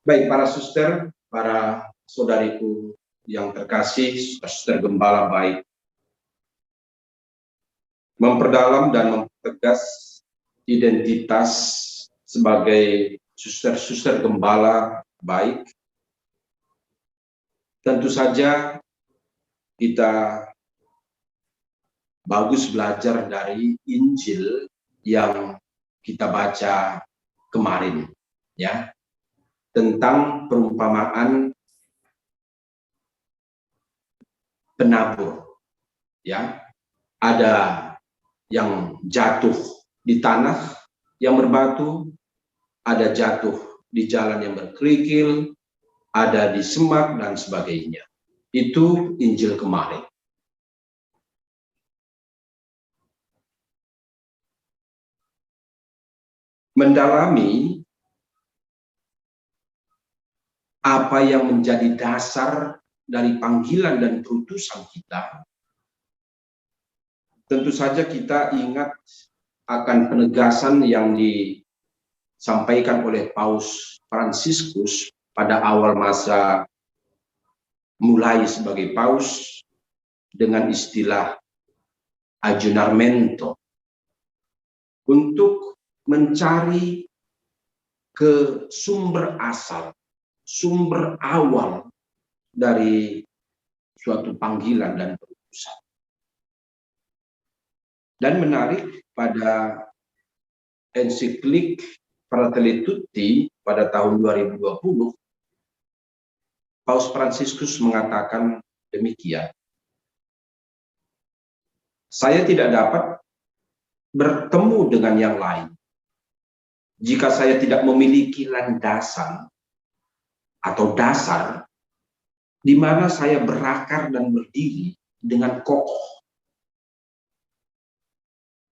Baik, para suster, para saudariku yang terkasih, suster gembala baik, memperdalam dan mempertegas identitas sebagai suster-suster gembala baik, tentu saja kita bagus belajar dari Injil yang kita baca kemarin, ya, tentang perumpamaan penabur, ya. Ada yang jatuh di tanah yang berbatu, ada jatuh di jalan yang berkerikil, ada di semak dan sebagainya. Itu Injil kemarin. Mendalami apa yang menjadi dasar dari panggilan dan perutusan kita, tentu saja kita ingat akan penegasan yang disampaikan oleh Paus Fransiskus pada awal masa mulai sebagai Paus dengan istilah aggiornamento, untuk mencari ke sumber asal, sumber awal dari suatu panggilan dan perutusan. Dan menarik, pada ensiklik Fratelli Tutti pada tahun 2020, Paus Fransiskus mengatakan demikian: saya tidak dapat bertemu dengan yang lain jika saya tidak memiliki landasan atau dasar di mana saya berakar dan berdiri dengan kokoh.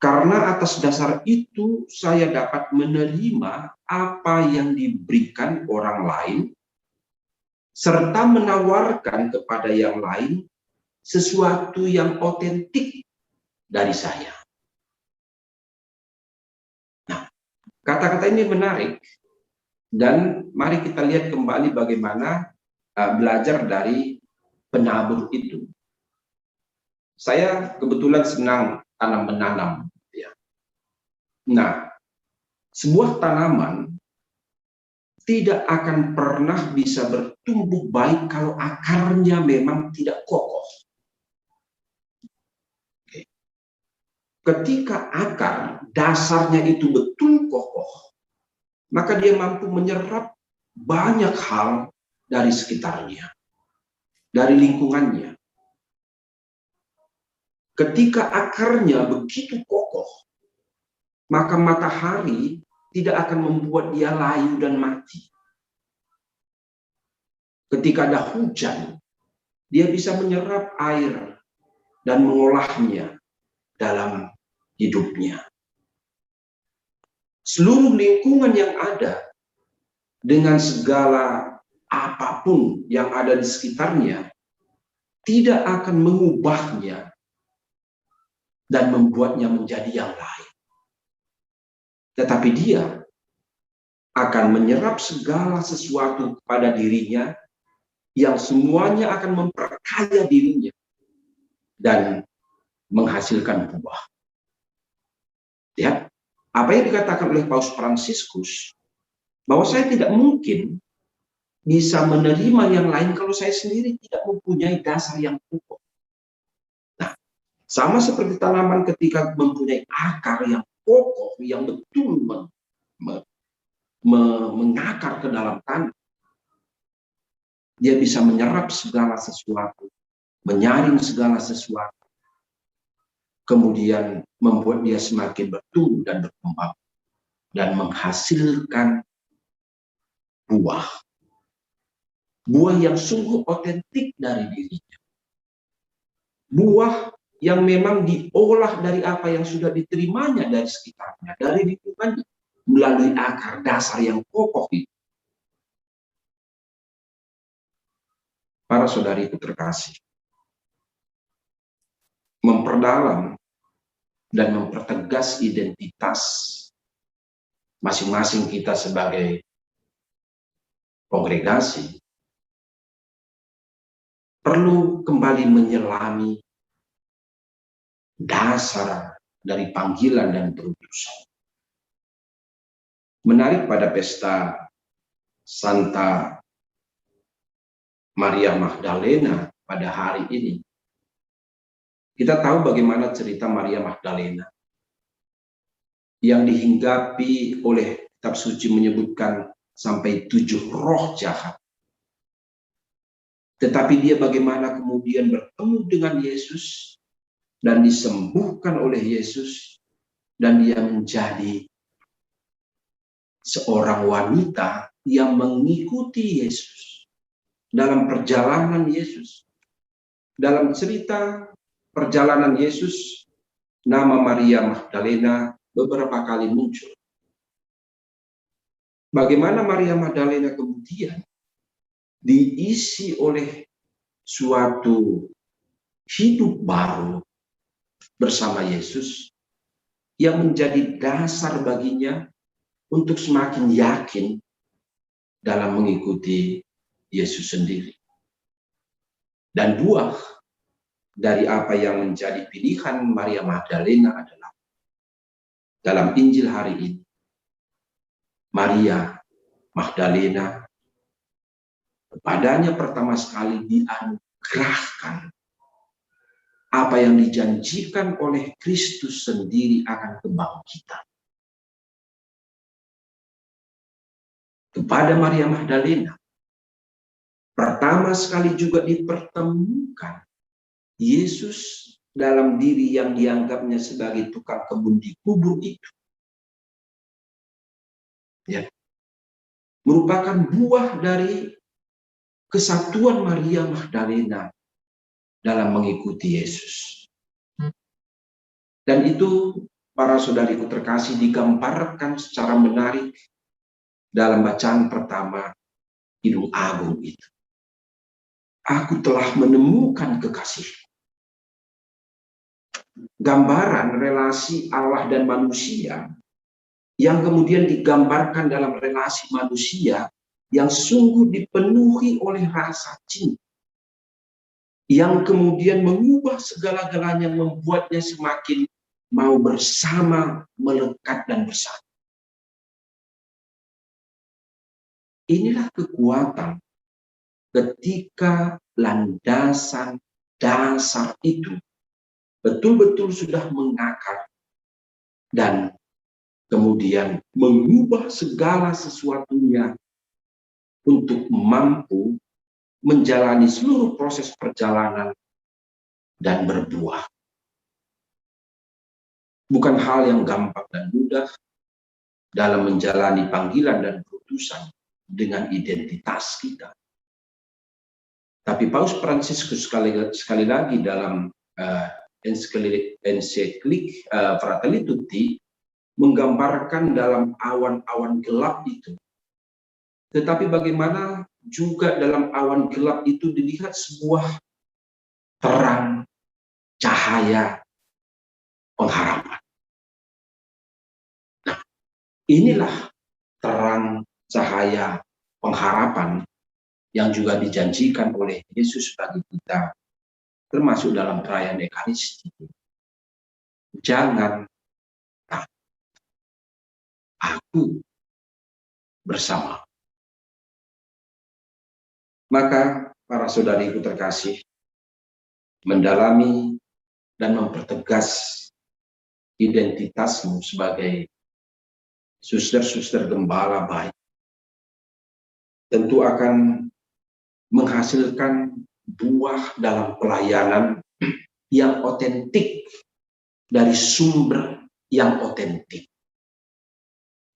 Karena atas dasar itu saya dapat menerima apa yang diberikan orang lain, serta menawarkan kepada yang lain sesuatu yang otentik dari saya. Nah, kata-kata ini menarik, dan mari kita lihat kembali bagaimana belajar dari penabur itu. Saya kebetulan senang tanam-menanam. Ya. Nah, sebuah tanaman tidak akan pernah bisa bertumbuh baik kalau akarnya memang tidak kokoh. Oke. Ketika akar dasarnya itu betul kokoh, maka dia mampu menyerap banyak hal dari sekitarnya, dari lingkungannya. Ketika akarnya begitu kokoh, maka matahari tidak akan membuat dia layu dan mati. Ketika ada hujan, dia bisa menyerap air dan mengolahnya dalam hidupnya. Seluruh lingkungan yang ada, dengan segala apapun yang ada di sekitarnya, tidak akan mengubahnya dan membuatnya menjadi yang lain. Tetapi dia akan menyerap segala sesuatu pada dirinya yang semuanya akan memperkaya dirinya dan menghasilkan buah. Ya, apa yang dikatakan oleh Paus Fransiskus, bahwa saya tidak mungkin bisa menerima yang lain kalau saya sendiri tidak mempunyai dasar yang kokoh. Nah, sama seperti tanaman ketika mempunyai akar yang kokoh, yang betul mengakar ke dalam tanah, dia bisa menyerap segala sesuatu, menyaring segala sesuatu, kemudian membuat dia semakin bertumbuh dan berkembang dan menghasilkan buah. Buah yang sungguh otentik dari dirinya. Buah yang memang diolah dari apa yang sudah diterimanya dari sekitarnya, dari lingkungannya, melalui akar dasar yang kokoh itu. Para saudariku terkasih, memperdalam dan mempertegas identitas masing-masing kita sebagai kongregasi perlu kembali menyelami dasar dari panggilan dan perutusan. Menarik pada pesta Santa Maria Magdalena pada hari ini, kita tahu bagaimana cerita Maria Magdalena yang dihinggapi oleh kitab suci menyebutkan sampai 7 roh jahat. Tetapi dia bagaimana kemudian bertemu dengan Yesus dan disembuhkan oleh Yesus, dan dia menjadi seorang wanita yang mengikuti Yesus dalam perjalanan Yesus. Dalam cerita perjalanan Yesus, nama Maria Magdalena beberapa kali muncul. Bagaimana Maria Magdalena kemudian diisi oleh suatu hidup baru bersama Yesus yang menjadi dasar baginya untuk semakin yakin dalam mengikuti Yesus sendiri. Dan buah dari apa yang menjadi pilihan Maria Magdalena adalah dalam Injil hari ini, Maria Magdalena kepadanya pertama sekali dianugerahkan apa yang dijanjikan oleh Kristus sendiri akan kebangkitan. Kepada Maria Magdalena pertama sekali juga dipertemukan Yesus dalam diri yang dianggapnya sebagai tukang kebun di kubur itu. Ya, merupakan buah dari kesatuan Maria Magdalena dalam mengikuti Yesus. Dan itu, para saudariku terkasih, digambarkan secara menarik dalam bacaan pertama Kidung Agung itu. Aku telah menemukan kekasih. Gambaran relasi Allah dan manusia yang kemudian digambarkan dalam relasi manusia yang sungguh dipenuhi oleh rasa cinta, yang kemudian mengubah segala-galanya, membuatnya semakin mau bersama, melekat dan bersatu. Inilah kekuatan ketika landasan dasar itu betul-betul sudah mengakar dan kemudian mengubah segala sesuatunya untuk mampu menjalani seluruh proses perjalanan dan berbuah. Bukan hal yang gampang dan mudah dalam menjalani panggilan dan perutusan dengan identitas kita. Tapi Paus Fransiskus sekali lagi dalam ensiklik Fratelli Tutti menggambarkan dalam awan-awan gelap itu. Tetapi bagaimana juga dalam awan gelap itu dilihat sebuah terang, cahaya, pengharapan. Nah, inilah terang, cahaya, pengharapan yang juga dijanjikan oleh Yesus bagi kita, termasuk dalam perayaan Ekaristi. Jangan takut, aku bersama. Maka para saudariku terkasih, mendalami dan mempertegas identitasmu sebagai suster-suster gembala baik tentu akan menghasilkan buah dalam pelayanan yang otentik dari sumber yang otentik.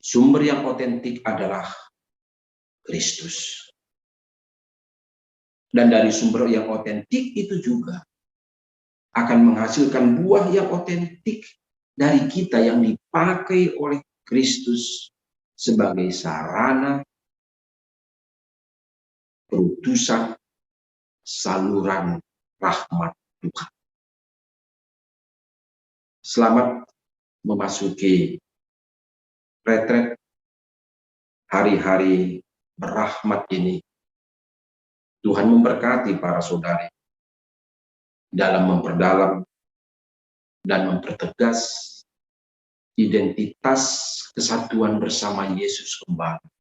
Sumber yang otentik adalah Kristus. Dan dari sumber yang otentik itu juga akan menghasilkan buah yang otentik dari kita yang dipakai oleh Kristus sebagai sarana perutusan saluran rahmat Tuhan. Selamat memasuki retret hari-hari berahmat ini. Tuhan memberkati para saudari dalam memperdalam dan mempertegas identitas kesatuan bersama Yesus kembali.